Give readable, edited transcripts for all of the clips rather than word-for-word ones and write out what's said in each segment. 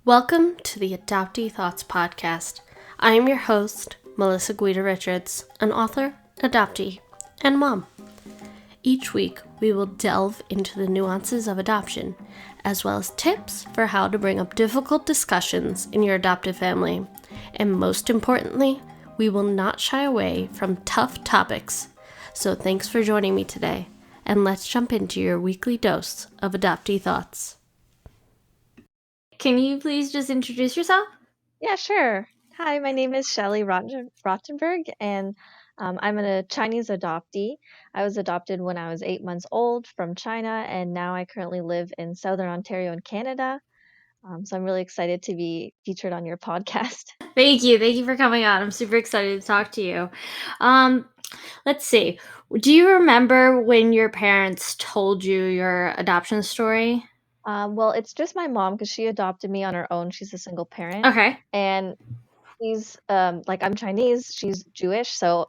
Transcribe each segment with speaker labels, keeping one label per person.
Speaker 1: Welcome to the Adoptee Thoughts Podcast. I am your host, Melissa Guida-Richards, an author, adoptee, and mom. Each week, we will delve into the nuances of adoption, as well as tips for how to bring up difficult discussions in your adoptive family. And most importantly, we will not shy away from tough topics. So thanks for joining me today, and let's jump into your weekly dose of Adoptee Thoughts. Can you please just introduce yourself?
Speaker 2: Yeah, sure. Hi, my name is Shelley Rottenberg, and I'm a Chinese adoptee. I was adopted when I was 8 months old from China, and now I currently live in Southern Ontario in Canada. So I'm really excited to be featured on your podcast.
Speaker 1: Thank you for coming on. I'm super excited to talk to you. Let's see. Do you remember when your parents told you your adoption story?
Speaker 2: Well, it's just my mom because she adopted me on her own. She's a single parent,
Speaker 1: Okay.
Speaker 2: and she's like I'm Chinese, she's Jewish, so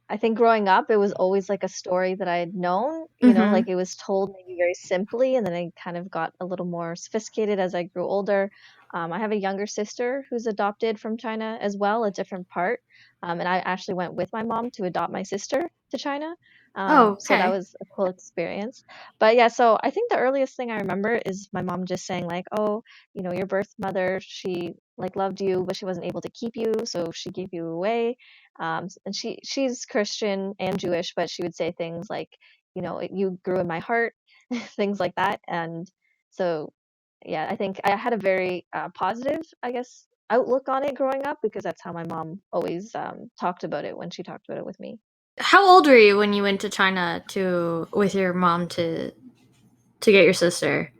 Speaker 2: I think growing up, it was always like a story that I had known, like
Speaker 1: Mm-hmm.
Speaker 2: it was told maybe very simply, and then it kind of got a little more sophisticated as I grew older. I have a younger sister who's adopted from China as well, a different part. And I actually went with my mom to adopt my sister to China.
Speaker 1: Oh,
Speaker 2: So that
Speaker 1: okay.
Speaker 2: was a cool experience. But yeah, so I think the earliest thing I remember is my mom just saying like, "Oh, your birth mother, she like loved you, but she wasn't able to keep you, so she gave you away." And she's Christian and Jewish, but she would say things like, you grew in my heart, things like that. And so, yeah, I think I had a very positive, I guess, outlook on it growing up because that's how my mom always talked about it when she talked about it with me.
Speaker 1: How old were you when you went to China to with your mom to get your sister?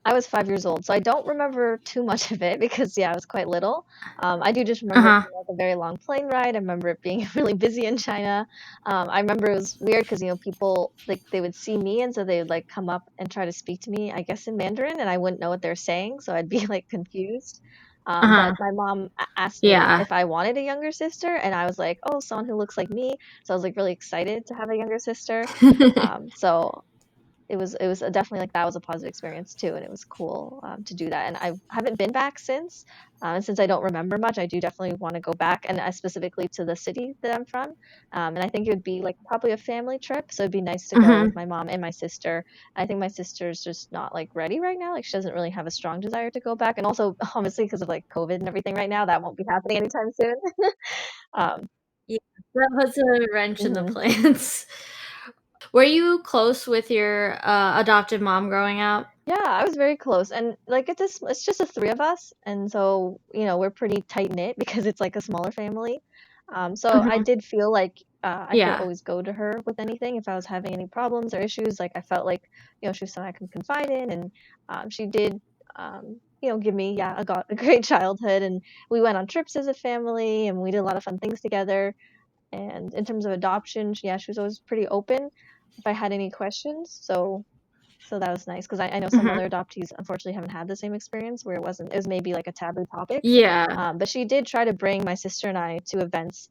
Speaker 2: I was 5 years old, so I don't remember too much of it because, yeah, I was quite little. I do just remember it
Speaker 1: Uh-huh.
Speaker 2: being like a very long plane ride. I remember it being really busy in China. I remember it was weird because, people like they would see me and so they would like come up and try to speak to me, I guess in Mandarin, and I wouldn't know what they're saying, so I'd be like confused. But
Speaker 1: Uh-huh.
Speaker 2: my mom asked me
Speaker 1: Yeah.
Speaker 2: if I wanted a younger sister, and I was like, "Oh, someone who looks like me." So I was like really excited to have a younger sister. So it was definitely like that was a positive experience too, and it was cool to do that. And I haven't been back since, and since I don't remember much, I do definitely want to go back, and specifically to the city that I'm from. And I think it would be like probably a family trip, so it'd be nice to go
Speaker 1: Mm-hmm.
Speaker 2: with my mom and my sister. I think my sister's just not like ready right now; like she doesn't really have a strong desire to go back, and also obviously because of like COVID and everything right now, that won't be happening anytime soon. um,
Speaker 1: Yeah, that was a wrench in the
Speaker 2: mhm.
Speaker 1: plans. Were you close with your adoptive mom growing up?
Speaker 2: Yeah, I was very close, and like it's just the three of us, and so we're pretty tight knit because it's like a smaller family. So I
Speaker 1: Mm-hmm.
Speaker 2: did feel like I could
Speaker 1: Yeah.
Speaker 2: always go to her with anything if I was having any problems or issues. Like I felt like she was someone I could confide in, and she did give me I got a great childhood, and we went on trips as a family, and we did a lot of fun things together. And in terms of adoption, she was always pretty open if I had any questions. So that was nice because I know some
Speaker 1: Mm-hmm.
Speaker 2: other adoptees unfortunately haven't had the same experience where it was maybe like a taboo topic.
Speaker 1: Yeah.
Speaker 2: But she did try to bring my sister and I to events.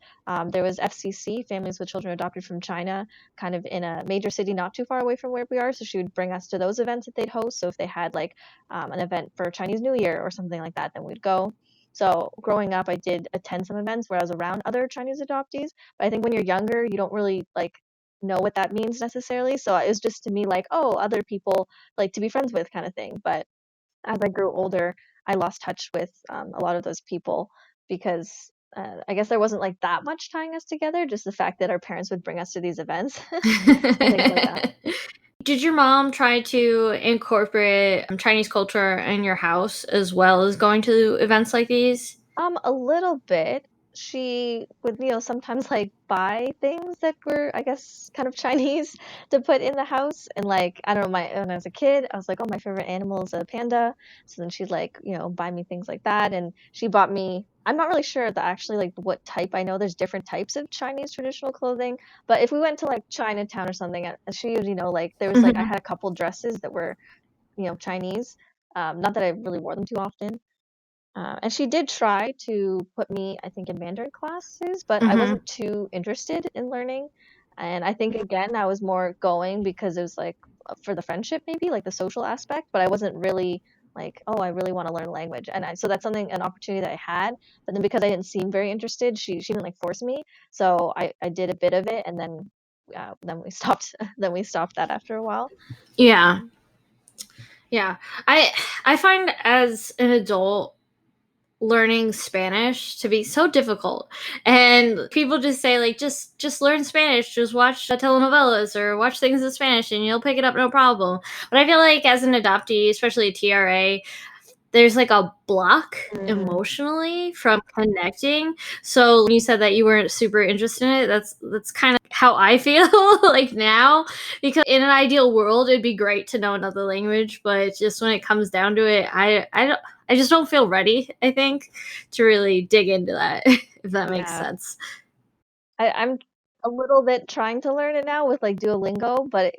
Speaker 2: There was FCC, Families with Children Adopted from China, kind of in a major city not too far away from where we are. So she would bring us to those events that they'd host. So if they had like an event for Chinese New Year or something like that, then we'd go. So growing up, I did attend some events where I was around other Chinese adoptees. But I think when you're younger, you don't really like know what that means necessarily. So it was just to me like, oh, other people like to be friends with kind of thing. But as I grew older, I lost touch with a lot of those people because I guess there wasn't like that much tying us together. Just the fact that our parents would bring us to these events and things like that.
Speaker 1: Did your mom try to incorporate Chinese culture in your house as well as going to events like these?
Speaker 2: A little bit. She would, sometimes like buy things that were, I guess, kind of Chinese to put in the house. And like, I don't know, when I was a kid, I was like, oh, my favorite animal is a panda. So then she'd like, buy me things like that. And she bought me, I'm not really sure that actually like what type. I know there's different types of Chinese traditional clothing, but if we went to like Chinatown or something, she would, like there was like I
Speaker 1: Mhm.
Speaker 2: had a couple dresses that were, Chinese. Not that I really wore them too often. And she did try to put me, I think, in Mandarin classes, but I
Speaker 1: Mhm.
Speaker 2: wasn't too interested in learning. And I think again, I was more going because it was like for the friendship, maybe like the social aspect, but I wasn't really. like, oh, I really want to learn language. And so that's an opportunity that I had. But then because I didn't seem very interested, she didn't like force me. So I did a bit of it, and then we stopped. Then we stopped that after a while.
Speaker 1: Yeah. Yeah. I find as an adult learning Spanish to be so difficult. And people just say like just learn Spanish, just watch telenovelas or watch things in Spanish and you'll pick it up no problem. But I feel like as an adoptee, especially a TRA, there's like a block emotionally from connecting. So when you said that you weren't super interested in it, that's kind of how I feel like now, because in an ideal world it'd be great to know another language, but just when it comes down to it, I just don't feel ready, I think, to really dig into that if that makes
Speaker 2: Yeah.
Speaker 1: sense.
Speaker 2: I'm a little bit trying to learn it now with like Duolingo, but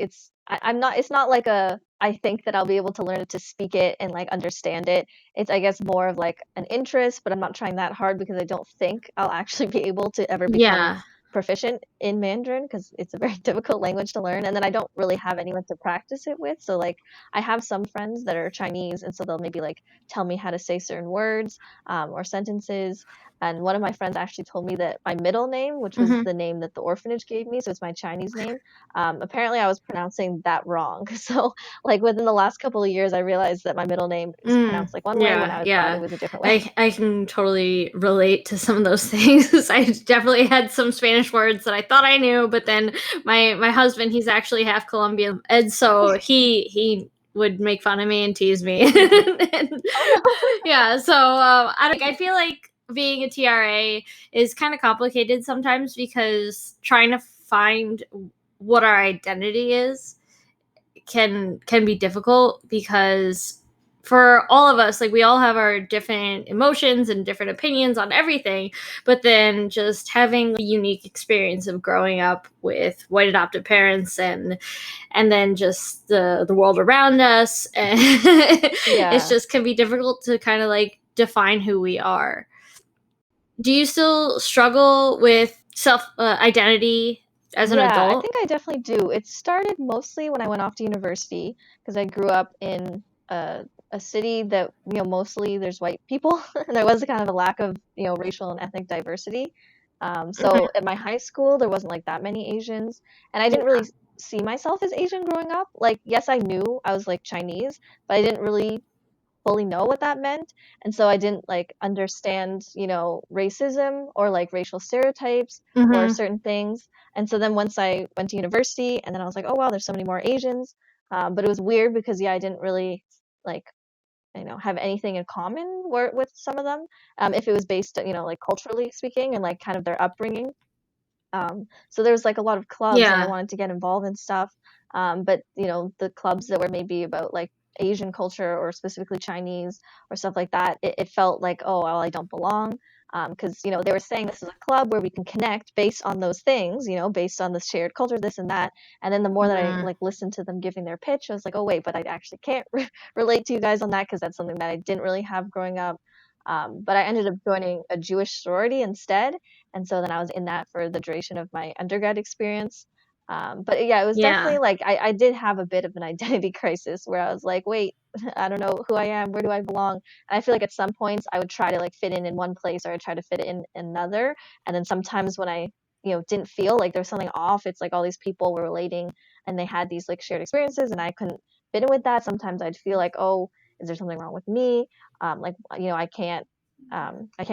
Speaker 2: I'm not, it's not like I think that I'll be able to learn it to speak it and like understand it. It's, I guess, more of like an interest, but I'm not trying that hard because I don't think I'll actually be able to ever become
Speaker 1: Yeah.
Speaker 2: proficient in Mandarin because it's a very difficult language to learn. And then I don't really have anyone to practice it with. So like I have some friends that are Chinese, and so they'll maybe like tell me how to say certain words or sentences. And one of my friends actually told me that my middle name, which was
Speaker 1: Mm-hmm.
Speaker 2: the name that the orphanage gave me, so it's my Chinese name, apparently I was pronouncing that wrong. So, like within the last couple of years, I realized that my middle name is pronounced like one way when
Speaker 1: Yeah,
Speaker 2: I thought it
Speaker 1: yeah.
Speaker 2: was a different way.
Speaker 1: I can totally relate to some of those things. I definitely had some Spanish words that I thought I knew, but then my husband, he's actually half Colombian, and so he would make fun of me and tease me. And,
Speaker 2: Oh no.
Speaker 1: yeah, so I feel like being a TRA is kind of complicated sometimes because trying to find what our identity is can be difficult, because for all of us, like, we all have our different emotions and different opinions on everything, but then just having a unique experience of growing up with white adoptive parents and then just the world around us, and it's
Speaker 2: Yeah.
Speaker 1: just can be difficult to kind of like define who we are. Do you still struggle with self identity as an
Speaker 2: Yeah, I
Speaker 1: adult?
Speaker 2: think I definitely do. It started mostly when I went off to university because I grew up in a city that, mostly there's white people, and there was a kind of a lack of, racial and ethnic diversity. So
Speaker 1: Mhm.
Speaker 2: at my high school, there wasn't like that many Asians, and I didn't really see myself as Asian growing up. Like, yes, I knew I was like Chinese, but I didn't really fully know what that meant. And so I didn't like understand, racism or like racial stereotypes or
Speaker 1: Mhm.
Speaker 2: certain things. And so then once I went to university, and then I was like, oh wow, there's so many more Asians. But it was weird because yeah, I didn't really like, have anything in common with some of them. If it was based, like culturally speaking and like kind of their upbringing. So there was like a lot of clubs, and I
Speaker 1: Yeah.
Speaker 2: wanted to get involved in stuff. But the clubs that were maybe about like Asian culture or specifically Chinese or stuff like that, it felt like, oh, well, I don't belong. Because they were saying this is a club where we can connect based on those things, based on the shared culture, this and that. And then the more that I
Speaker 1: Mhm.
Speaker 2: like listened to them giving their pitch, I was like, oh wait, but I actually can't relate to you guys on that because that's something that I didn't really have growing up. But I ended up joining a Jewish sorority instead, and so then I was in that for the duration of my undergrad experience. But yeah, it was definitely
Speaker 1: Yeah.
Speaker 2: like I did have a bit of an identity crisis where I was like, wait, I don't know who I am, where do I belong? And I feel like at some points I would try to like fit in one place, or I'd try to fit in another. And then sometimes when I, didn't feel like there was something off, it's like all these people were relating and they had these like shared experiences, and I couldn't fit in with that. Sometimes I'd feel like, oh, is there something wrong with me? Like, I can't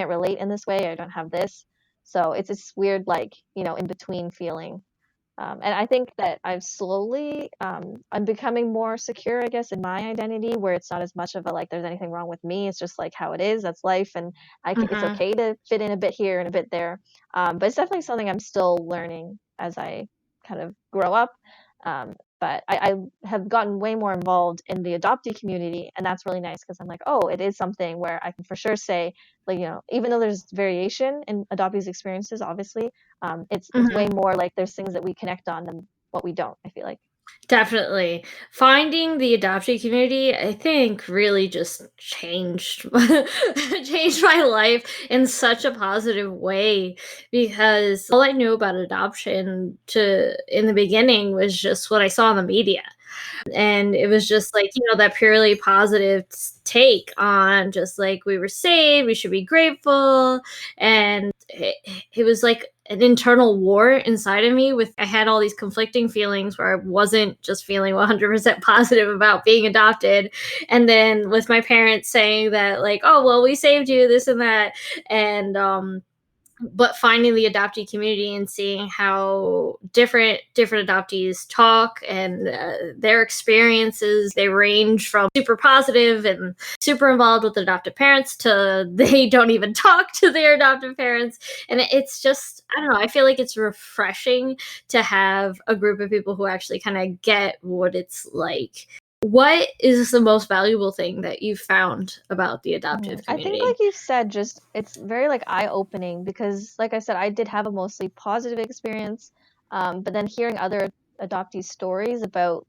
Speaker 2: relate in this way. I don't have this. So it's this weird, like, in between feeling. And I think that I'm becoming more secure, I guess, in my identity, where it's not as much of a like, there's anything wrong with me. It's just like how it is. That's life. And it's
Speaker 1: Mhm.
Speaker 2: okay to fit in a bit here and a bit there. But it's definitely something I'm still learning as I kind of grow up. But I have gotten way more involved in the adoptee community, and that's really nice because I'm like, oh, it is something where I can for sure say, like, even though there's variation in adoptees' experiences, obviously, it's way
Speaker 1: Mhm.
Speaker 2: more like there's things that we connect on than what we don't, I feel like.
Speaker 1: Definitely. Finding the adoptee community, I think, really just changed changed my life in such a positive way because all I knew about adoption to in the beginning was just what I saw in the media. And it was just like, that purely positive take on just like we were saved, we should be grateful. And it was like an internal war inside of me with I had all these conflicting feelings where I wasn't just feeling 100% positive about being adopted, and then with my parents saying that like, oh well, we saved you, this and that. And but finding the adoptee community and seeing how different adoptees talk and their experiences, they range from super positive and super involved with adoptive parents to they don't even talk to their adoptive parents. And it's just, I don't know, I feel like it's refreshing to have a group of people who actually kind of get what it's like. What is the most valuable thing that you found about the adoptive
Speaker 2: I think, like
Speaker 1: community?
Speaker 2: you said, just it's very like eye-opening because, like I said, I did have a mostly positive experience, but then hearing other adoptee stories about,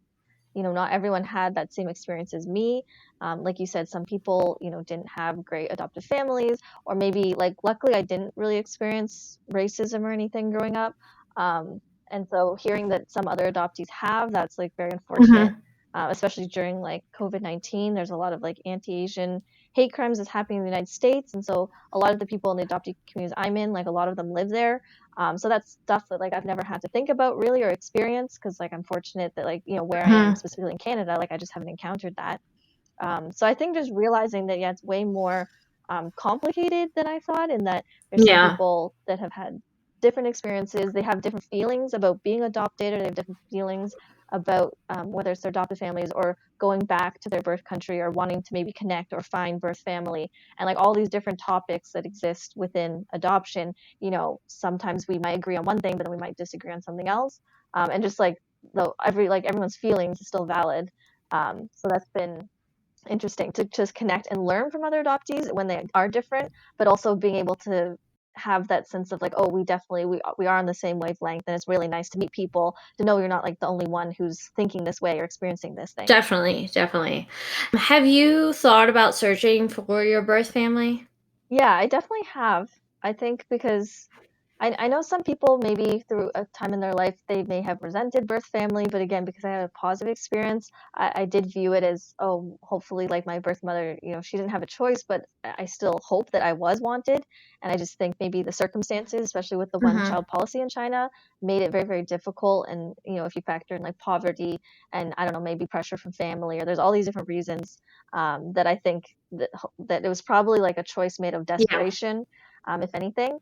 Speaker 2: not everyone had that same experience as me. Like you said, some people, didn't have great adoptive families, or maybe like luckily I didn't really experience racism or anything growing up. Um, and so hearing that some other adoptees have, that's like very unfortunate.
Speaker 1: Hmm.
Speaker 2: Especially during like COVID-19, there's a lot of like anti-Asian hate crimes that's happening in the United States, and so a lot of the people in the adoptee communities I'm in, like a lot of them live there. So that's stuff that like I've never had to think about really or experience because like I'm fortunate that like where I am
Speaker 1: Hmm.
Speaker 2: specifically in Canada, like I just haven't encountered that. So I think just realizing that yeah, it's way more complicated than I thought, and that there's some
Speaker 1: Yeah.
Speaker 2: people that have had different experiences. They have different feelings about being adopted, or they have different feelings about whether it's their adopted families or going back to their birth country or wanting to maybe connect or find birth family, and like all these different topics that exist within adoption. Sometimes we might agree on one thing, but then we might disagree on something else. And just like though everyone's feelings is still valid. So that's been interesting to just connect and learn from other adoptees when they are different, but also being able to have that sense of like, oh, we are on the same wavelength, and it's really nice to meet people to know you're not like the only one who's thinking this way or experiencing this thing.
Speaker 1: Definitely, definitely. Have you thought about searching for your birth family?
Speaker 2: Yeah, I definitely have. I think because I know some people maybe through a time in their life they may have resented birth family, but again, because I had a positive experience, I did view it as, oh, hopefully, like my birth mother, she didn't have a choice, but I still hope that I was wanted. And I just think maybe the circumstances, especially with the one
Speaker 1: Mhm.
Speaker 2: child policy in China, made it very, very difficult. And, if you factor in like poverty and I don't know, maybe pressure from family, or there's all these different reasons that I think that it was probably like a choice made of
Speaker 1: Yeah.
Speaker 2: desperation, if anything.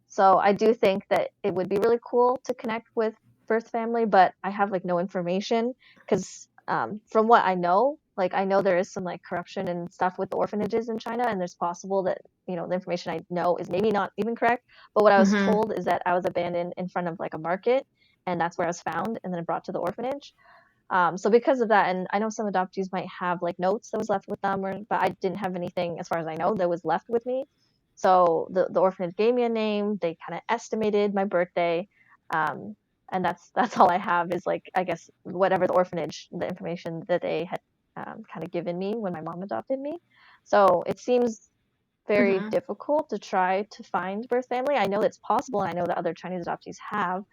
Speaker 2: So I do think that it would be really cool to connect with birth family, but I have like no information because from what I know, like I know there is some like corruption and stuff with the orphanages in China, and there's possible that the information I know is maybe not even correct. But what I was
Speaker 1: Mhm.
Speaker 2: told is that I was abandoned in front of like a market, and that's where I was found, and then brought to the orphanage. So because of that, and I know some adoptees might have like notes that was left with them, but I didn't have anything as far as I know that was left with me. So the orphanage gave me a name. They kind of estimated my birthday, um, and that's all I have is like I guess whatever the orphanage, the information that they had kind of given me when my mom adopted me. So it seems very
Speaker 1: Mhm.
Speaker 2: difficult to try to find birth family. I know it's possible, and I know that other Chinese adoptees have,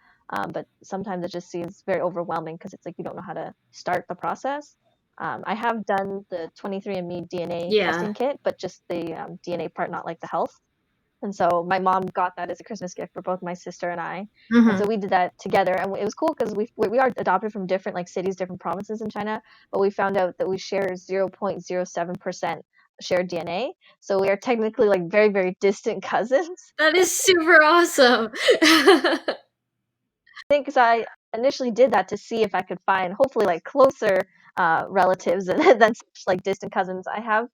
Speaker 2: but sometimes it just seems very overwhelming because it's like you don't know how to start the process. I have done the 23andMe DNA
Speaker 1: Yeah.
Speaker 2: testing kit, but just the DNA part, not like the health. And so my mom got that as a Christmas gift for both my sister and I. And so
Speaker 1: Mhm.
Speaker 2: we did that together, and it was cool because we are adopted from different like cities, different provinces in China, but we found out that we share 0.07% shared DNA. So we are technically like very, very distant cousins.
Speaker 1: That is super awesome.
Speaker 2: Think 'cause I initially did that to see if I could find hopefully like closer relatives than such like distant cousins. I have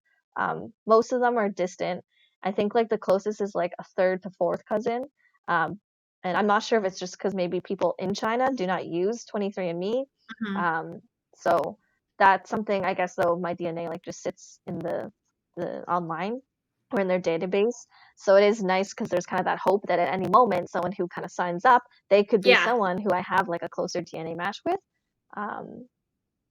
Speaker 2: most of them are distant. I think like the closest is like a third to fourth cousin. Um, and I'm not sure if it's just because maybe people in China do not use 23andMe.
Speaker 1: Mhm.
Speaker 2: Um, so that's something I guess though my DNA like just sits in the online or in their database. So it is nice because there's kind of that hope that at any moment someone who kind of signs up they could be
Speaker 1: Yeah.
Speaker 2: someone who I have like a closer DNA match with. Um,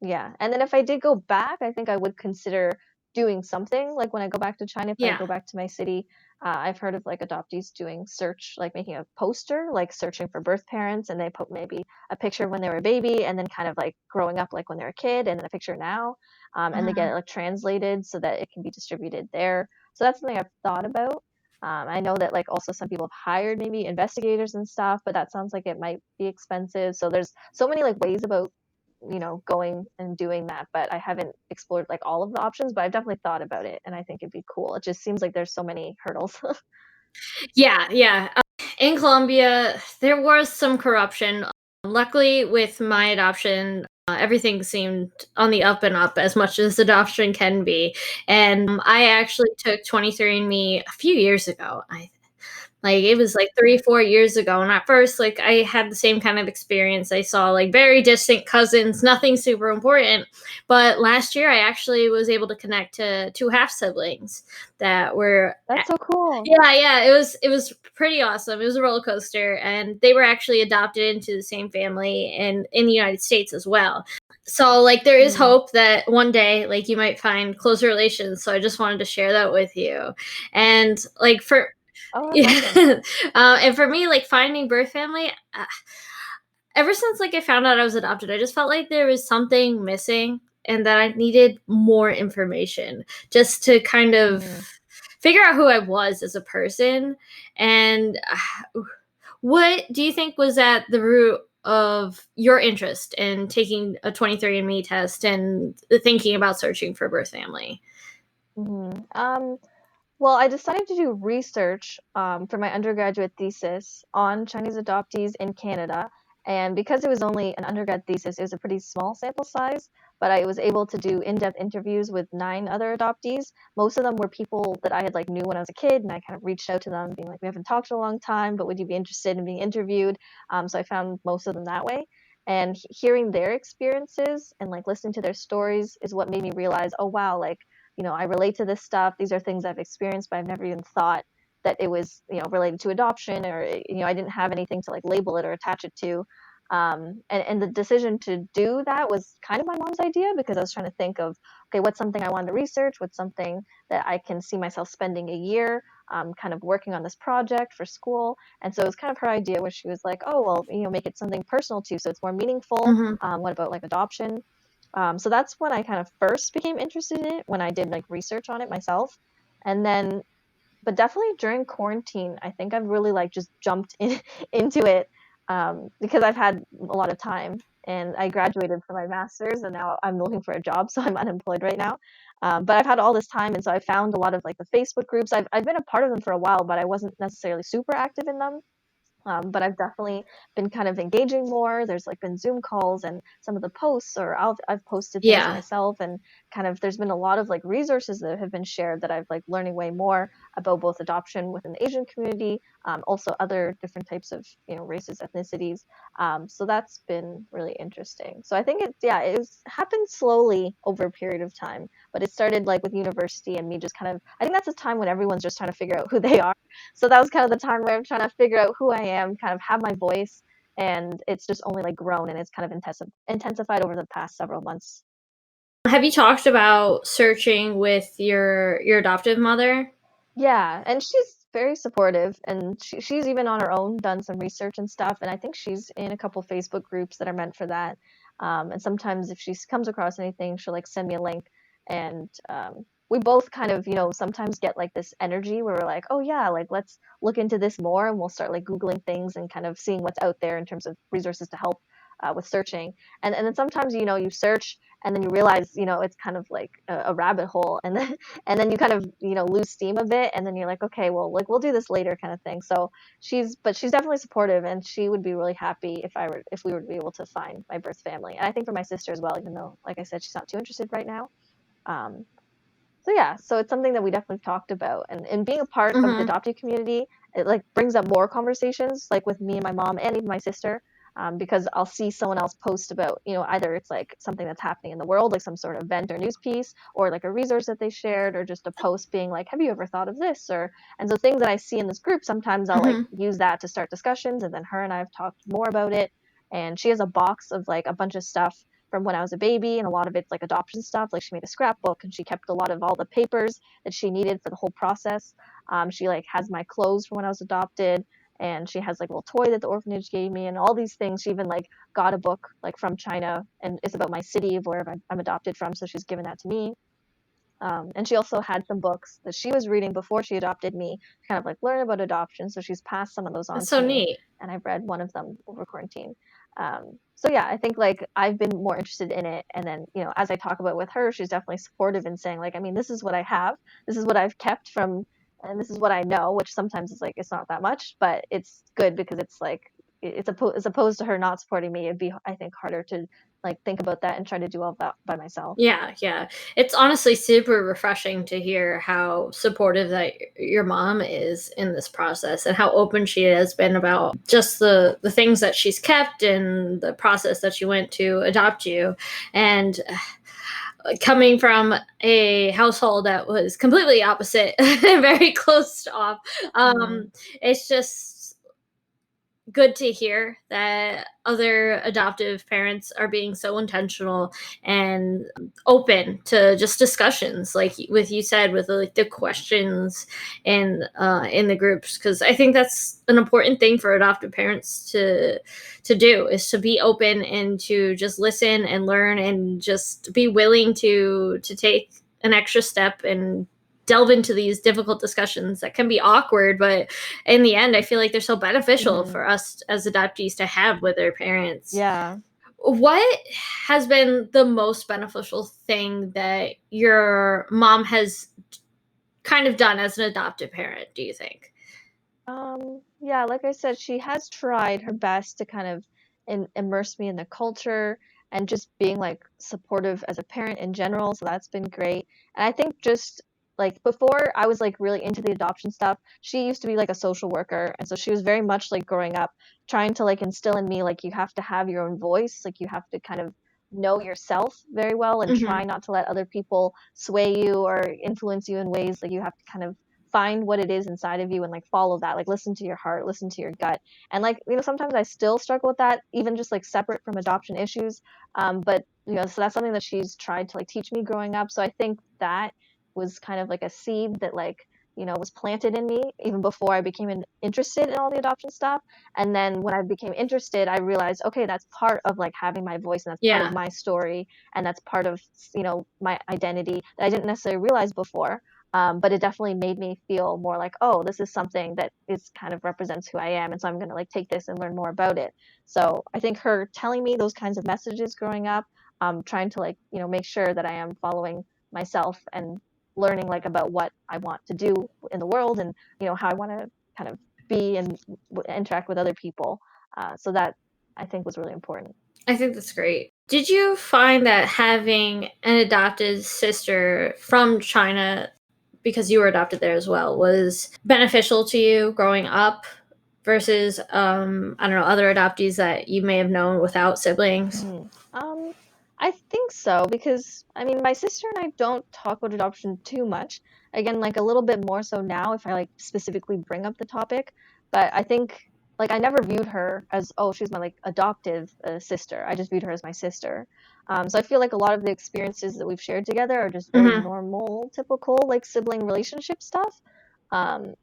Speaker 2: yeah. And then if I did go back, I think I would consider doing something. Like when I go back to China, if I
Speaker 1: Yeah.
Speaker 2: go back to my city, I've heard of like adoptees doing search, like making a poster, like searching for birth parents, and they put maybe a picture of when they were a baby and then kind of like growing up like when they're a kid and then a picture now. And they get
Speaker 1: Mhm.
Speaker 2: it like translated so that it can be distributed there. So that's something I've thought about. I know that like also some people have hired maybe investigators and stuff, but that sounds like it might be expensive. So there's so many like ways about going and doing that, but I haven't explored like all of the options, but I've definitely thought about it and I think it'd be cool. It just seems like there's so many hurdles.
Speaker 1: Yeah, yeah. In Colombia, there was some corruption. Luckily, with my adoption, everything seemed on the up and up as much as adoption can be. And I actually took 23andMe a few years ago. Like, it was, like, 3, 4 years ago, and at first, like, I had the same kind of experience. I saw, like, very distant cousins, nothing super important, but last year, I actually was able to connect to 2 half siblings that were
Speaker 2: That's so cool.
Speaker 1: yeah, yeah, it was pretty awesome. It was a roller coaster, and they were actually adopted into the same family in the United States as well. So, like, there is
Speaker 2: Mm.
Speaker 1: hope that one day, like, you might find closer relations, so I just wanted to share that with you. And, like, for
Speaker 2: Oh, that's
Speaker 1: yeah,
Speaker 2: awesome.
Speaker 1: and for me, like, finding birth family, ever since, like, I found out I was adopted, I just felt like there was something missing and that I needed more information just to kind of
Speaker 2: Mm.
Speaker 1: figure out who I was as a person. And what do you think was at the root of your interest in taking a 23andMe test and thinking about searching for birth family?
Speaker 2: Mhm. Well, I decided to do research for my undergraduate thesis on Chinese adoptees in Canada. And because it was only an undergrad thesis, it was a pretty small sample size, but I was able to do in-depth interviews with 9 other adoptees. Most of them were people that I had like knew when I was a kid, and I kind of reached out to them, being like, "We haven't talked in a long time, but would you be interested in being interviewed?" So I found most of them that way. And hearing their experiences and like listening to their stories is what made me realize, oh wow, like I relate to this stuff. These are things I've experienced, but I've never even thought that it was, related to adoption or, I didn't have anything to like label it or attach it to. And the decision to do that was kind of my mom's idea because I was trying to think of, okay, what's something I wanted to research? What's something that I can see myself spending a year kind of working on this project for school? And so it was kind of her idea where she was like, oh, well, make it something personal too. So it's more meaningful.
Speaker 1: Mhm.
Speaker 2: What about like adoption? So that's when I kind of first became interested in it when I did like research on it myself. And then, but definitely during quarantine, I think I've really like just jumped into it because I've had a lot of time and I graduated from my master's and now I'm looking for a job. So I'm unemployed right now. But I've had all this time. And so I found a lot of like the Facebook groups. I've been a part of them for a while, but I wasn't necessarily super active in them. But I've definitely been kind of engaging more. There's like been Zoom calls and some of the posts, or I've posted things
Speaker 1: Yeah.
Speaker 2: myself, and kind of there's been a lot of like resources that have been shared that I've like learning way more about both adoption within the Asian community, also other different types of races, ethnicities. So that's been really interesting. So I think it's happened slowly over a period of time, but it started like with university and me just kind of I think that's a time when everyone's just trying to figure out who they are, so that was kind of the time where I'm trying to figure out who I am, kind of have my voice, and it's just only like grown and it's kind of intensified over the past several months.
Speaker 1: Have you talked about searching with your adoptive mother?
Speaker 2: Yeah, and she's very supportive, and she's even on her own done some research and stuff, and I think she's in a couple Facebook groups that are meant for that. And sometimes if she comes across anything, she'll like send me a link, and we both kind of sometimes get like this energy where we're like, oh yeah, like let's look into this more, and we'll start like googling things and kind of seeing what's out there in terms of resources to help with searching. And then sometimes you search and then you realize it's kind of like a rabbit hole, and then you kind of lose steam a bit, and then you're like, okay, well, like we'll do this later kind of thing. So she's definitely supportive, and she would be really happy if we were to be able to find my birth family, and I think for my sister as well, even though like I said she's not too interested right now. Um so yeah, so it's something that we definitely talked about, and being a part of the
Speaker 1: Mhm.
Speaker 2: adoptee community, it like brings up more conversations like with me and my mom and even my sister, because I'll see someone else post about either it's like something that's happening in the world, like some sort of event or news piece, or like a resource that they shared, or just a post being like, have you ever thought of this? Or and so things that I see in this group, sometimes I'll like
Speaker 1: Mhm.
Speaker 2: use that to start discussions, and then her and I have talked more about it. and she has a box of like a bunch of stuff from when I was a baby, and a lot of it's like adoption stuff. Like she made a scrapbook and she kept a lot of all the papers that she needed for the whole process. She like has my clothes from when I was adopted, and she has like a little toy that the orphanage gave me, and all these things. She even like got a book like from China, and it's about my city of where I'm adopted from, so she's given that to me. And she also had some books that she was reading before she adopted me, to kind of like learn about adoption. So she's passed some of those on
Speaker 1: That's
Speaker 2: to
Speaker 1: so
Speaker 2: me,
Speaker 1: neat.
Speaker 2: and I've read one of them over quarantine. So yeah, I think like I've been more interested in it, and then as I talk about with her, she's definitely supportive in saying like, I mean, this is what I have, this is what I've kept from, and this is what I know, which sometimes is like it's not that much, but it's good because it's like as opposed to her not supporting me, it'd be I think harder to like think about that and try to do all that by myself.
Speaker 1: Yeah. It's honestly super refreshing to hear how supportive that your mom is in this process and how open she has been about just the things that she's kept and the process that she went to adopt you. And coming from a household that was completely opposite and very closed off,
Speaker 2: Mm.
Speaker 1: it's just good to hear that other adoptive parents are being so intentional and open to just discussions like with you said with like the questions in the groups, because I think that's an important thing for adoptive parents to do, is to be open and to just listen and learn and just be willing to take an extra step and delve into these difficult discussions that can be awkward, but in the end, I feel like they're so beneficial
Speaker 2: Hmm.
Speaker 1: for us as adoptees to have with their parents.
Speaker 2: Yeah.
Speaker 1: What has been the most beneficial thing that your mom has kind of done as an adoptive parent, do you think?
Speaker 2: Yeah, like I said, she has tried her best to kind of immerse me in the culture and just being like supportive as a parent in general. So that's been great. And I think just like before I was like really into the adoption stuff, she used to be like a social worker. And so she was very much like growing up trying to like instill in me like you have to have your own voice, like you have to kind of know yourself very well and
Speaker 1: Mm-hmm.
Speaker 2: try not to let other people sway you or influence you in ways like you have to kind of find what it is inside of you and like follow that, like listen to your heart, listen to your gut. And like sometimes I still struggle with that, even just like separate from adoption issues. But so that's something that she's tried to like teach me growing up. So I think that was kind of like a seed that like was planted in me even before I became interested in all the adoption stuff. And then when I became interested, I realized, okay, that's part of like having my voice, and that's part of
Speaker 1: Yeah.
Speaker 2: my story, and that's part of my identity that I didn't necessarily realize before. But it definitely made me feel more like, oh, this is something that is kind of represents who I am, and so I'm gonna like take this and learn more about it. So I think her telling me those kinds of messages growing up, trying to like make sure that I am following myself and learning like about what I want to do in the world, and how I want to kind of be and interact with other people. So that I think was really important.
Speaker 1: I think that's great. Did you find that having an adopted sister from China, because you were adopted there as well, was beneficial to you growing up versus I don't know, other adoptees that you may have known without siblings?
Speaker 2: Mhm. I think so because I mean, my sister and I don't talk about adoption too much. Again, like a little bit more so now if I like specifically bring up the topic. But I think like I never viewed her as, oh, she's my like adoptive sister. I just viewed her as my sister. So I feel like a lot of the experiences that we've shared together are just very
Speaker 1: Mm-hmm.
Speaker 2: normal, typical like sibling relationship stuff. Um,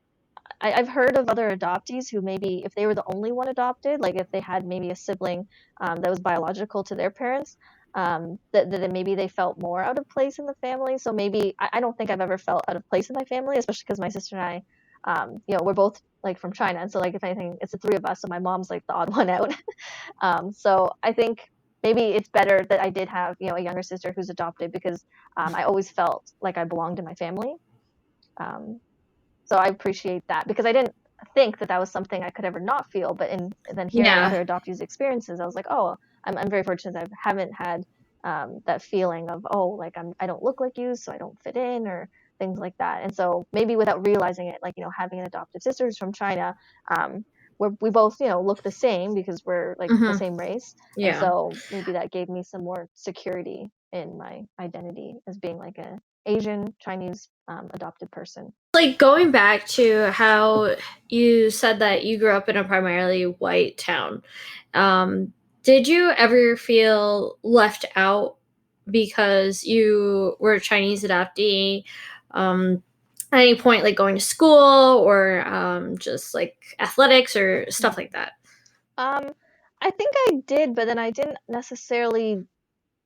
Speaker 2: I've heard of other adoptees who maybe if they were the only one adopted, like if they had maybe a sibling that was biological to their parents, that maybe they felt more out of place in the family. So maybe I don't think I've ever felt out of place in my family, especially because my sister and I, we're both like from China, and so like if anything, it's the three of us, so my mom's like the odd one out. So I think maybe it's better that I did have a younger sister who's adopted because I always felt like I belonged in my family. Um, so I appreciate that because I didn't think that that was something I could ever not feel. But in then hearing
Speaker 1: Yeah.
Speaker 2: other adoptees' experiences, I was like, oh, I'm very fortunate that I haven't had that feeling of, oh, like I don't look like you, so I don't fit in or things like that. And so maybe without realizing it, like having an adopted sister who's from China, where we both look the same because we're like the
Speaker 1: Mm-hmm.
Speaker 2: same race, and
Speaker 1: Yeah.
Speaker 2: so maybe that gave me some more security in my identity as being like a Asian Chinese adopted person.
Speaker 1: Like going back to how you said that you grew up in a primarily white town, um, Did you ever feel left out because you were a Chinese adoptee? At any point, like going to school or just like athletics or stuff like that?
Speaker 2: Um, I think I did, but then I didn't necessarily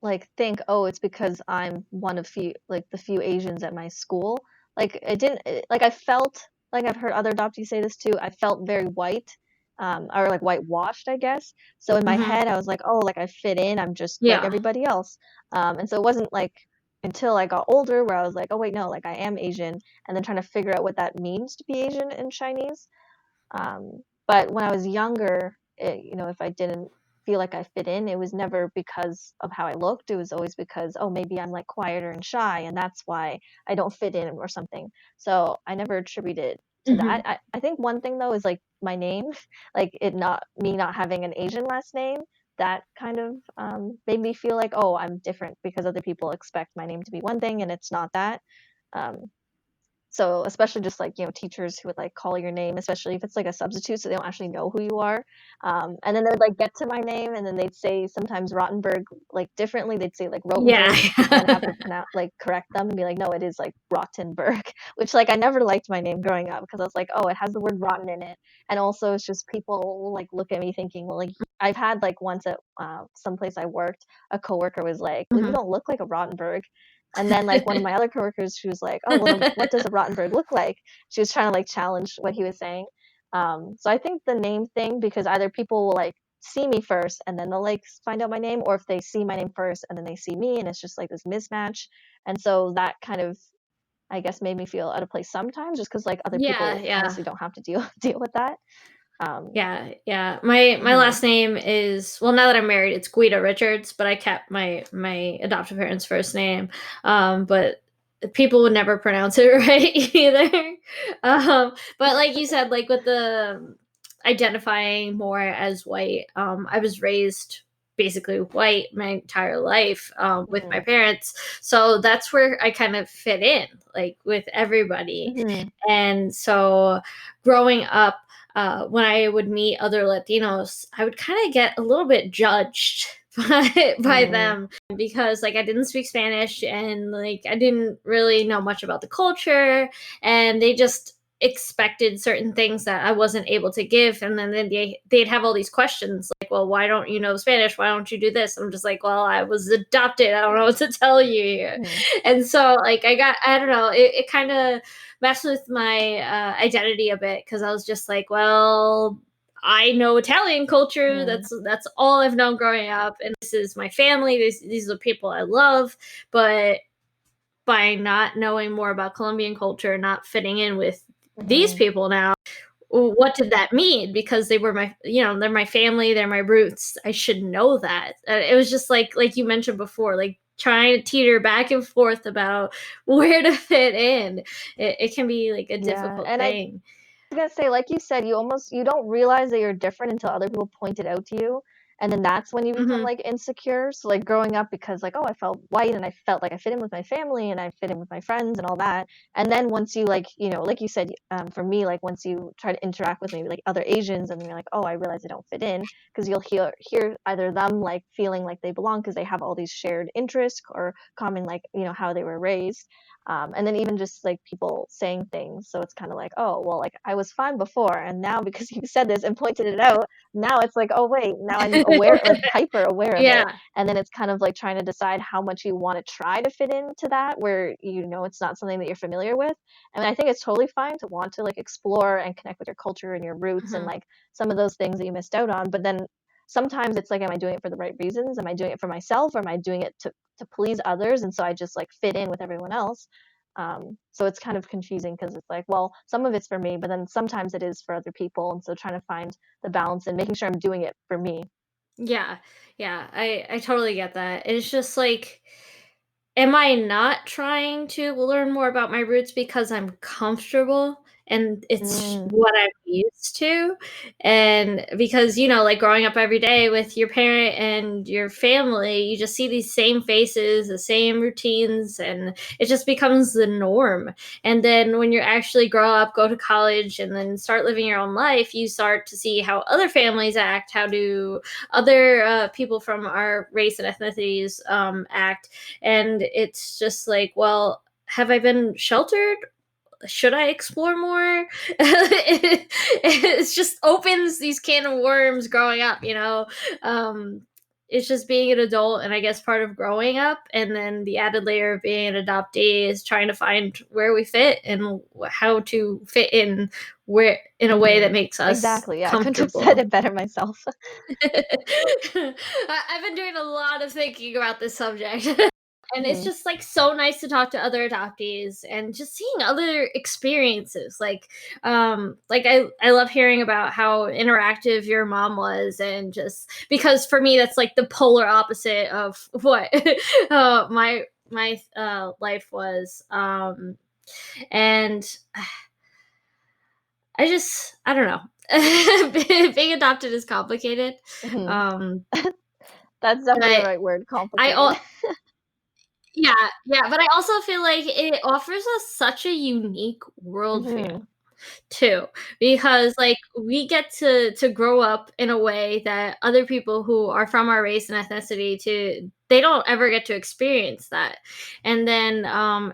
Speaker 2: like think, oh, it's because I'm one of the few Asians at my school. Like it didn't like I felt like I've heard other adoptees say this too. I felt very white, or like whitewashed, I guess. So in my
Speaker 1: Mm-hmm.
Speaker 2: head, I was like, oh, like I fit in. I'm just like
Speaker 1: Yeah.
Speaker 2: everybody else. And so it wasn't like until I got older where I was like, oh wait, no, like I am Asian, and then trying to figure out what that means to be Asian in Chinese. But when I was younger, if I didn't feel like I fit in, it was never because of how I looked. It was always because, oh, maybe I'm like quieter and shy, and that's why I don't fit in or something. So I never attributed to
Speaker 1: Mm-hmm.
Speaker 2: that. I think one thing though is like my name, like it not me not having an Asian last name. That kind of made me feel like, oh, I'm different because other people expect my name to be one thing and it's not that. Um, so especially just like, teachers who would like call your name, especially if it's like a substitute, so they don't actually know who you are. And then they would like get to my name and then they'd say sometimes Rottenberg like differently. They'd say like
Speaker 1: Yeah.
Speaker 2: Rottenberg and then have to pronounce like correct them and be like, no, it is like Rottenberg, which like I never liked my name growing up because I was like, oh, it has the word rotten in it. And also it's just people like look at me thinking, well, like I've had like once at someplace I worked, a coworker was like, well, you
Speaker 1: Mhm.
Speaker 2: don't look like a Rottenberg. And then like one of my other coworkers, she was like, "Oh, well, then what does a Rottenberg look like?" She was trying to like challenge what he was saying. So I think the name thing, because either people will like see me first and then they'll like find out my name, or if they see my name first and then they see me, and it's just like this mismatch. And so that kind of, I guess, made me feel out of place sometimes, just because like other
Speaker 1: Yeah,
Speaker 2: people
Speaker 1: yeah.
Speaker 2: honestly don't have to deal with that. Um,
Speaker 1: Yeah, yeah. My
Speaker 2: mhm,
Speaker 1: last name is, well, now that I'm married, it's Guida-Richards, but I kept my adoptive parents' first name. But people would never pronounce it right either. But like you said, like with the identifying more as white, I was raised basically white my entire life with my
Speaker 2: mhm,
Speaker 1: parents. So that's where I kind of fit in, like with everybody.
Speaker 2: mhm,
Speaker 1: And so growing up, when I would meet other Latinos, I would kind of get a little bit judged by
Speaker 2: mhm,
Speaker 1: them because like I didn't speak Spanish and like I didn't really know much about the culture, and they just expected certain things that I wasn't able to give, and then they'd have all these questions like, well, why don't you know Spanish, why don't you do this? I'm just like, well, I was adopted, I don't know what to tell you here.
Speaker 2: mhm,
Speaker 1: And so like I don't know, it kind of messed with my identity a bit because I was just like, well, I know Italian culture.
Speaker 2: mhm,
Speaker 1: That's all I've known growing up, and this is my family. These are the people I love. But by not knowing more about Colombian culture, not fitting in with these
Speaker 2: mhm.
Speaker 1: people now, what did that mean? Because they were my, they're my family, they're my roots. I should know that. It was just like you mentioned before, like trying to teeter back and forth about where to fit in. It can be like a
Speaker 2: Yeah,
Speaker 1: difficult
Speaker 2: and I
Speaker 1: thing.
Speaker 2: was gonna say, like you said, you don't realize that you're different until other people point it out to you, and then that's when you become
Speaker 1: Hmm.
Speaker 2: like insecure. So like growing up, because like, oh, I felt white and I felt like I fit in with my family and I fit in with my friends and all that. And then once you like, like you said, for me, like once you try to interact with maybe like other Asians, and then you're like, oh, I realize I don't fit in, because you'll hear either them like feeling like they belong because they have all these shared interests or common like how they were raised, and then even just like people saying things. So it's kind of like, oh, well, like I was fine before, and now because you said this and pointed it out, now it's like, oh, wait, now I'm aware, like hyper aware of it.
Speaker 1: Yeah.
Speaker 2: And then it's kind of like trying to decide how much you want to try to fit into that, where it's not something that you're familiar with. And I think it's totally fine to want to like explore and connect with your culture and your roots and
Speaker 1: Hmm.
Speaker 2: like some of those things that you missed out on. But then sometimes it's like, am I doing it for the right reasons? Am I doing it for myself, or am I doing it to please others? And so I just like fit in with everyone else. So it's kind of confusing because it's like, well, some of it's for me, but then sometimes it is for other people. And so trying to find the balance and making sure I'm doing it for me.
Speaker 1: Yeah. Yeah. I totally get that. It's just like, am I not trying to learn more about my roots because I'm comfortable and it's what I'm used to. And because, like growing up every day with your parent and your family, you just see these same faces, the same routines, and it just becomes the norm. And then when you actually grow up, go to college, and then start living your own life, you start to see how other families act, how do other people from our race and ethnicities act. And it's just like, well, have I been sheltered? Should I explore more? It just opens these can of worms growing up, it's just being an adult, and I guess part of growing up, and then the added layer of being an adoptee is trying to find where we fit and how to fit in where in a way that makes us
Speaker 2: Exactly. Yeah, I couldn't have said
Speaker 1: comfortable.
Speaker 2: it better myself.
Speaker 1: I've been doing a lot of thinking about this subject. And it's just like so nice to talk to other adoptees and just seeing other experiences. I love hearing about how interactive your mom was, and just because for me that's like the polar opposite of what my life was. And I don't know. Being adopted is complicated. Um,
Speaker 2: That's definitely the
Speaker 1: but
Speaker 2: right word,
Speaker 1: I
Speaker 2: complicated.
Speaker 1: Yeah, yeah, but I also feel like it offers us such a unique worldview too, because like we get to grow up in a way that other people who are from our race and ethnicity to they don't ever get to experience that. And then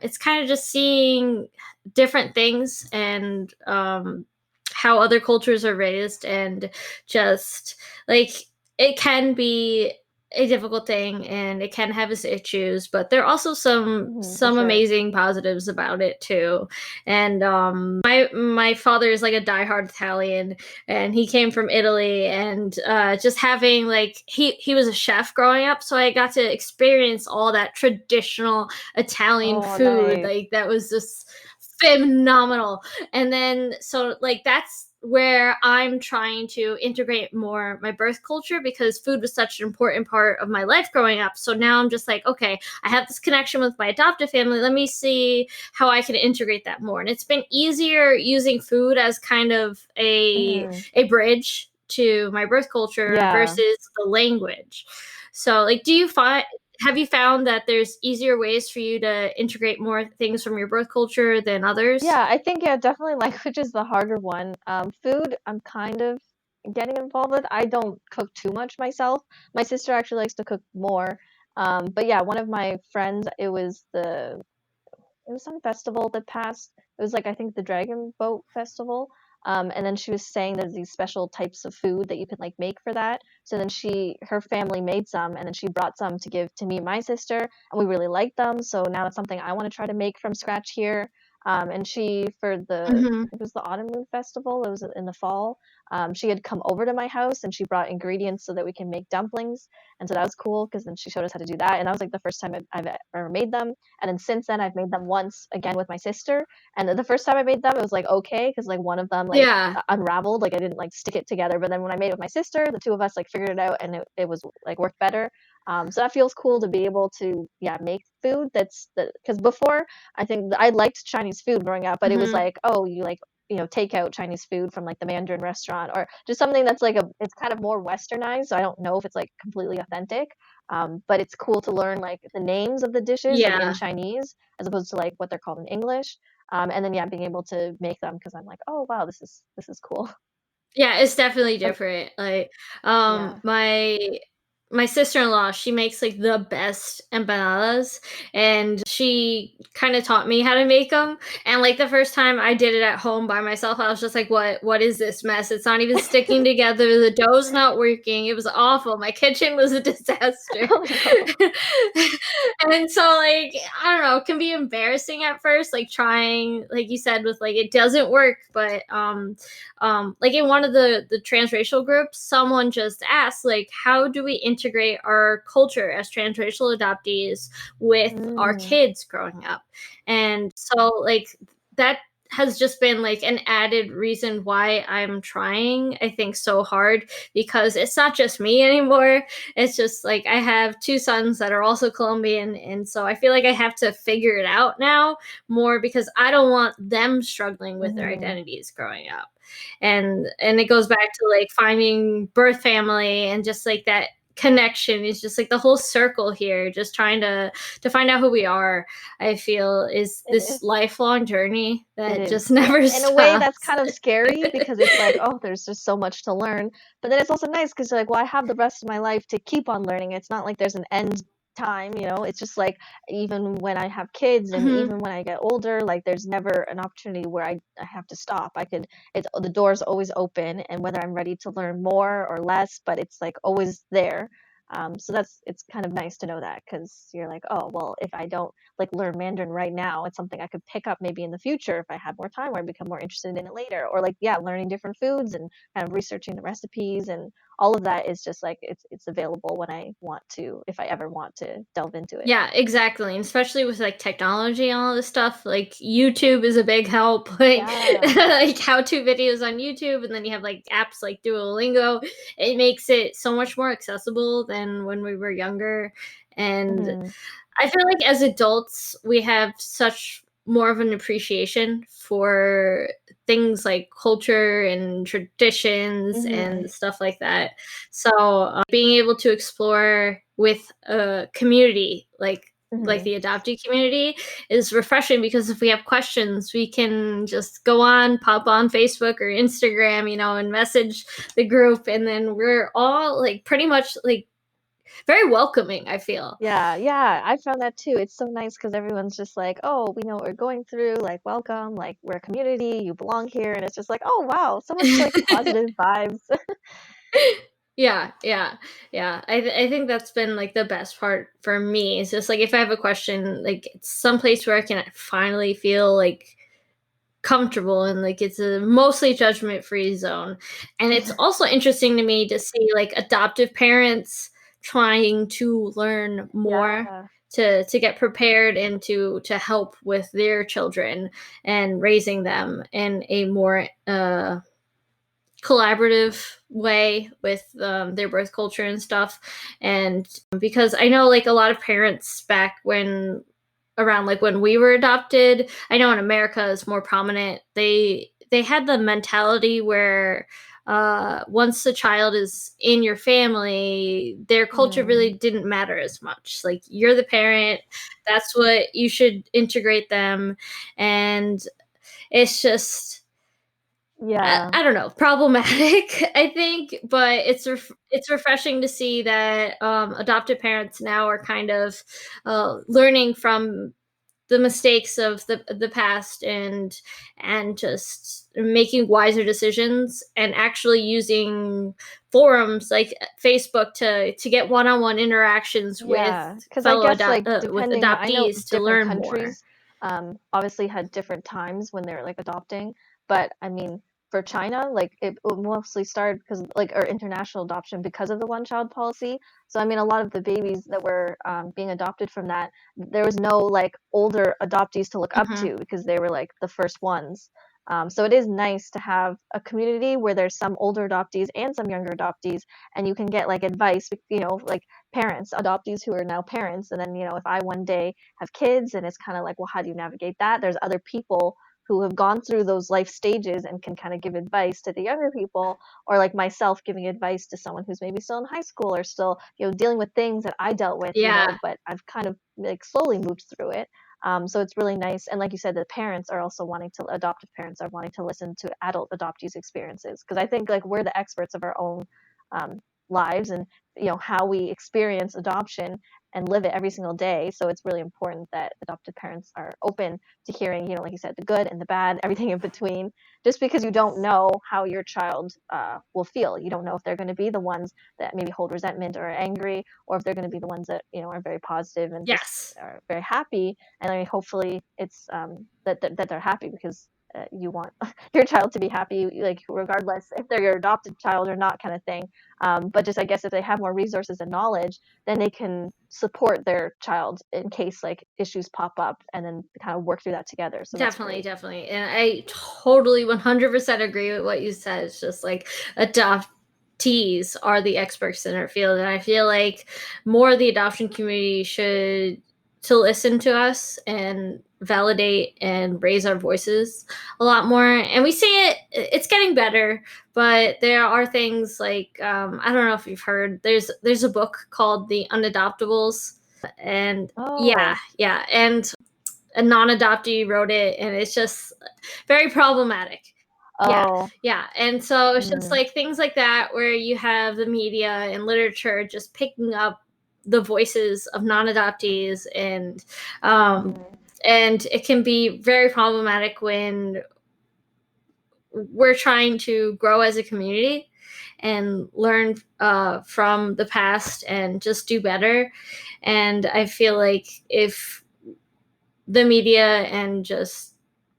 Speaker 1: it's kind of just seeing different things, and how other cultures are raised, and just like it can be a difficult thing, and it can have its issues, but there are also
Speaker 2: For
Speaker 1: some
Speaker 2: sure.
Speaker 1: amazing positives about it too. And my father is like a diehard Italian, and he came from Italy, and just having like he was a chef growing up, so I got to experience all that traditional Italian
Speaker 2: Oh,
Speaker 1: food.
Speaker 2: nice.
Speaker 1: Like that was just phenomenal. And then so like that's where I'm trying to integrate more my birth culture, because food was such an important part of my life growing up. So now I'm just like, okay, I have this connection with my adoptive family. Let me see how I can integrate that more. And it's been easier using food as kind of a bridge to my birth culture
Speaker 2: Yeah.
Speaker 1: versus the language. So like have you found that there's easier ways for you to integrate more things from your birth culture than others?
Speaker 2: Yeah, I think, yeah, definitely language is the harder one. Food, I'm kind of getting involved with. I don't cook too much myself. My sister actually likes to cook more. But yeah, one of my friends, it was some festival that passed. It was like I think the Dragon Boat Festival. And then she was saying there's these special types of food that you can like make for that. So then her family made some, and then she brought some to give to me and my sister, and we really liked them. So now it's something I want to try to make from scratch here. And she for the
Speaker 1: Mhm.
Speaker 2: it was the Autumn Moon Festival. It was in the fall. She had come over to my house and she brought ingredients so that we can make dumplings. And so that was cool because then she showed us how to do that. And that was like the first time I've ever made them. And then since then, I've made them once again with my sister. And the first time I made them, it was like okay, because like one of them like
Speaker 1: Yeah.
Speaker 2: unraveled, like I didn't like stick it together. But then when I made it with my sister, the two of us like figured it out, and it was like worked better. So that feels cool to be able to make food because before I think I liked Chinese food growing up, but it was
Speaker 1: Mhm.
Speaker 2: like, oh, you like take out Chinese food from like the Mandarin restaurant, or just something that's like it's kind of more westernized. So I don't know if it's like completely authentic. But it's cool to learn like the names of the dishes like in
Speaker 1: Yeah.
Speaker 2: Chinese as opposed to like what they're called in English. And then being able to make them because I'm like, oh wow, this is cool.
Speaker 1: Yeah, it's definitely
Speaker 2: But
Speaker 1: different. Like,
Speaker 2: yeah.
Speaker 1: my sister-in-law, she makes like the best empanadas, and she kind of taught me how to make them. And like the first time I did it at home by myself, I was just like, what is this mess? It's not even sticking together. The dough's not working. It was awful. My kitchen was a disaster.
Speaker 2: Oh no.
Speaker 1: And so like I don't know, it can be embarrassing at first, like trying, like you said, with like it doesn't work. But like in one of the transracial groups, someone just asked like, how do we integrate our culture as transracial adoptees with our
Speaker 2: Mm.
Speaker 1: kids growing up? And so like that has just been like an added reason why I'm trying, I think, so hard, because it's not just me anymore. It's just like I have two sons that are also Colombian. And so I feel like I have to figure it out now more, because I don't want them struggling with their
Speaker 2: Hmm.
Speaker 1: identities growing up. And it goes back to like finding birth family, and just like that connection is just like the whole circle here, just trying to find out who we are. I feel is
Speaker 2: It
Speaker 1: this
Speaker 2: is.
Speaker 1: lifelong journey
Speaker 2: It
Speaker 1: that
Speaker 2: is.
Speaker 1: just never
Speaker 2: In a way, that's
Speaker 1: stops.
Speaker 2: kind of scary because it's like, oh, there's just so much to learn. But then it's also nice because you're like, well, I have the rest of my life to keep on learning. It's not like there's an end time, you know? It's just like even when I have kids and
Speaker 1: Mhm.
Speaker 2: even when I get older, like there's never an opportunity where I have to stop. The door's always open, and whether I'm ready to learn more or less, but it's like always there. So it's kind of nice to know that because you're like, oh, well, if I don't like learn Mandarin right now, it's something I could pick up maybe in the future if I had more time or I become more interested in it later. Or like, yeah, learning different foods and kind of researching the recipes and all of that is just like it's available when I want to, if I ever want to delve into it.
Speaker 1: Yeah, exactly. And especially with like technology and all this stuff, like YouTube is a big help. Like
Speaker 2: Yeah.
Speaker 1: like how-to videos on YouTube, and then you have like apps like Duolingo. It makes it so much more accessible than when we were younger. And
Speaker 2: Hmm.
Speaker 1: I feel like as adults, we have such more of an appreciation for things like culture and traditions
Speaker 2: Hmm.
Speaker 1: and stuff like that. So being able to explore with a community like
Speaker 2: Hmm.
Speaker 1: the adoptee community is refreshing, because if we have questions, we can just go on, pop on Facebook or Instagram, and message the group, and then we're all like pretty much like very welcoming, I feel.
Speaker 2: Yeah, yeah, I found that too. It's so nice because everyone's just like, oh, we know what we're going through, like, welcome, like, we're a community, you belong here. And it's just like, oh, wow, so much like positive vibes.
Speaker 1: Yeah, yeah, yeah. I think that's been like the best part for me. It's just like if I have a question, like it's someplace where I can finally feel like comfortable, and like it's a mostly judgment free zone. And it's also interesting to me to see like adoptive parents trying to learn more,
Speaker 2: Yeah,
Speaker 1: to get prepared and to help with their children and raising them in a more collaborative way with their birth culture and stuff. And because I know like a lot of parents back when around like when we were adopted, I know in America is more prominent, they had the mentality where once the child is in your family, their culture really
Speaker 2: mhm.
Speaker 1: didn't matter as much. Like you're the parent, that's what you should integrate them. And it's just
Speaker 2: Yeah,
Speaker 1: I don't know, problematic, I think, but it's refreshing to see that adopted parents now are kind of learning from the mistakes of the past, and just making wiser decisions, and actually using forums like Facebook to get one-on-one interactions with
Speaker 2: yeah. Because I guess, like,
Speaker 1: with
Speaker 2: depending I know
Speaker 1: adoptees to
Speaker 2: different
Speaker 1: learn more.
Speaker 2: countries, obviously had different times when they're, like, adopting, but, I mean, for China, like, it mostly started because like, or international adoption because of the one-child policy. So, I mean, a lot of the babies that were, being adopted from that, there was no, like, older adoptees to look up
Speaker 1: Mhm.
Speaker 2: to because they were, like, the first ones. So it is nice to have a community where there's some older adoptees and some younger adoptees, and you can get, like, advice, like, parents, adoptees who are now parents. And then, if I one day have kids and it's kind of like, well, how do you navigate that? There's other people who have gone through those life stages and can kind of give advice to the younger people, or like myself giving advice to someone who's maybe still in high school or still, dealing with things that I dealt with,
Speaker 1: Yeah.
Speaker 2: but I've kind of like slowly moved through it. So it's really nice. And like you said, the parents are also adoptive parents are wanting to listen to adult adoptees' experiences. Because I think like we're the experts of our own um, lives and how we experience adoption and live it every single day. So it's really important that adoptive parents are open to hearing, like you said, the good and the bad, everything in between. Just because you don't know how your child will feel, you don't know if they're going to be the ones that maybe hold resentment or are angry, or if they're going to be the ones that are very positive and just
Speaker 1: Yes.
Speaker 2: are very happy. And I mean, hopefully it's that they're happy because you want your child to be happy, like regardless if they're your adopted child or not, kind of thing. But just I guess if they have more resources and knowledge, then they can support their child in case like issues pop up, and then kind of work through that together. So that's
Speaker 1: Definitely,
Speaker 2: great.
Speaker 1: definitely. And I totally 100% agree with what you said. It's just like adoptees are the experts in our field. And I feel like more of the adoption community should to listen to us and validate and raise our voices a lot more. And we see it's getting better, but there are things like, I don't know if you've heard, there's a book called The Unadoptables. And
Speaker 2: Oh,
Speaker 1: yeah. And a non-adoptee wrote it, and it's just very problematic. Yeah,
Speaker 2: oh,
Speaker 1: yeah. And so it's just
Speaker 2: mm,
Speaker 1: like things like that where you have the media and literature just picking up the voices of non-adoptees, um
Speaker 2: mm,
Speaker 1: and it can be very problematic when we're trying to grow as a community and learn from the past and just do better. And I feel like if the media and just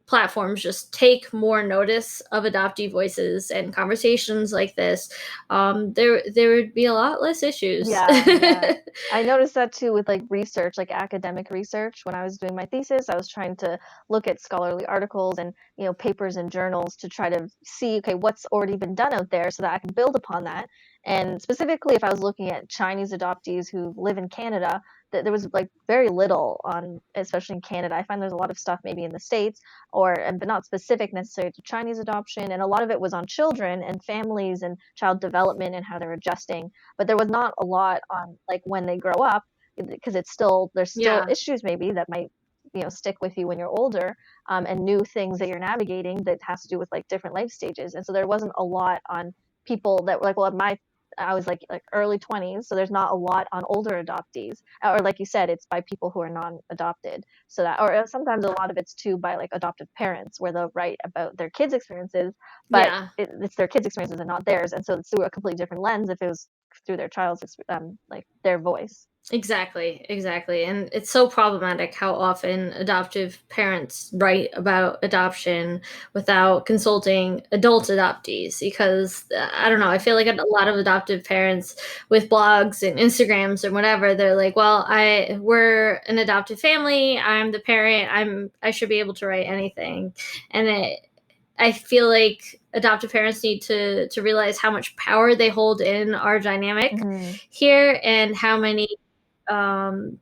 Speaker 1: platforms just take more notice of adoptee voices and conversations like this, there would be a lot less issues.
Speaker 2: yeah, yeah. I noticed that too with like research, like academic research. When I was doing my thesis, I was trying to look at scholarly articles and, papers and journals to try to see, okay, what's already been done out there so that I can build upon that. And specifically, if I was looking at Chinese adoptees who live in Canada, there was like very little on, especially in Canada. I find there's a lot of stuff maybe in the States, but not specific necessarily to Chinese adoption. And a lot of it was on children and families and child development and how they're adjusting, but there was not a lot on like when they grow up, because there's still
Speaker 1: Yeah,
Speaker 2: issues maybe that might stick with you when you're older, and new things that you're navigating that has to do with like different life stages. And so there wasn't a lot on people that were like, well, I was like early 20s, so there's not a lot on older adoptees, or like you said, it's by people who are non-adopted. So that, or sometimes a lot of it's too by like adoptive parents, where they'll write about their kids' experiences, but
Speaker 1: yeah.
Speaker 2: it's their kids' experiences and not theirs, and so it's through a completely different lens if it was through their child's like their voice.
Speaker 1: Exactly, exactly. And it's so problematic how often adoptive parents write about adoption without consulting adult adoptees because I don't know, I feel like a lot of adoptive parents with blogs and Instagrams or whatever, they're like, "Well, we're an adoptive family. I'm the parent. I should be able to write anything." And I feel like adoptive parents need to realize how much power they hold in our dynamic
Speaker 2: Hmm.
Speaker 1: here and how many um,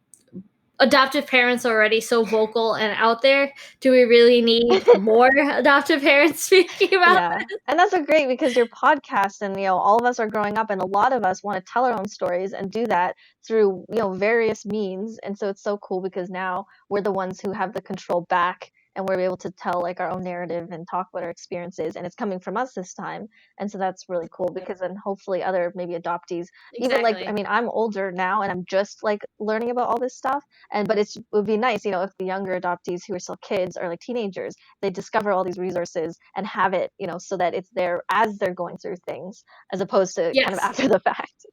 Speaker 1: adoptive parents are already so vocal and out there. Do we really need more adoptive parents speaking about
Speaker 2: Yeah. And that's so great because your podcast, and all of us are growing up, and a lot of us want to tell our own stories and do that through various means. And so it's so cool because now we're the ones who have the control back, and we're able to tell like our own narrative and talk about our experiences, and it's coming from us this time. And so that's really cool because then hopefully other maybe adoptees, even like, I
Speaker 1: exactly?
Speaker 2: mean, I'm older now and I'm just like learning about all this stuff, but it would be nice, if the younger adoptees who are still kids or like teenagers, they discover all these resources and have it, so that it's there as they're going through things, as opposed to kind of
Speaker 1: Yes.
Speaker 2: after the fact.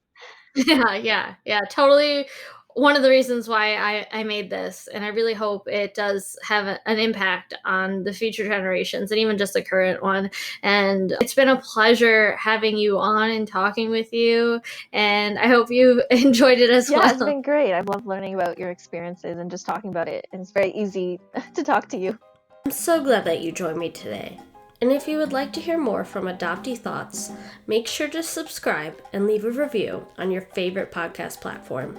Speaker 1: Yeah. Totally. One of the reasons why I made this, and I really hope it does have an impact on the future generations and even just the current one. And it's been a pleasure having you on and talking with you. And I hope you enjoyed it as
Speaker 2: Yeah, it's
Speaker 1: well.
Speaker 2: been great. I've loved learning about your experiences and just talking about it. And it's very easy to talk to you.
Speaker 1: I'm so glad that you joined me today. And if you would like to hear more from Adoptee Thoughts, make sure to subscribe and leave a review on your favorite podcast platform.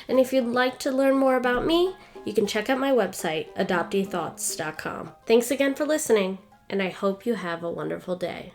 Speaker 1: And if you'd like to learn more about me, you can check out my website, adopteethoughts.com. Thanks again for listening, and I hope you have a wonderful day.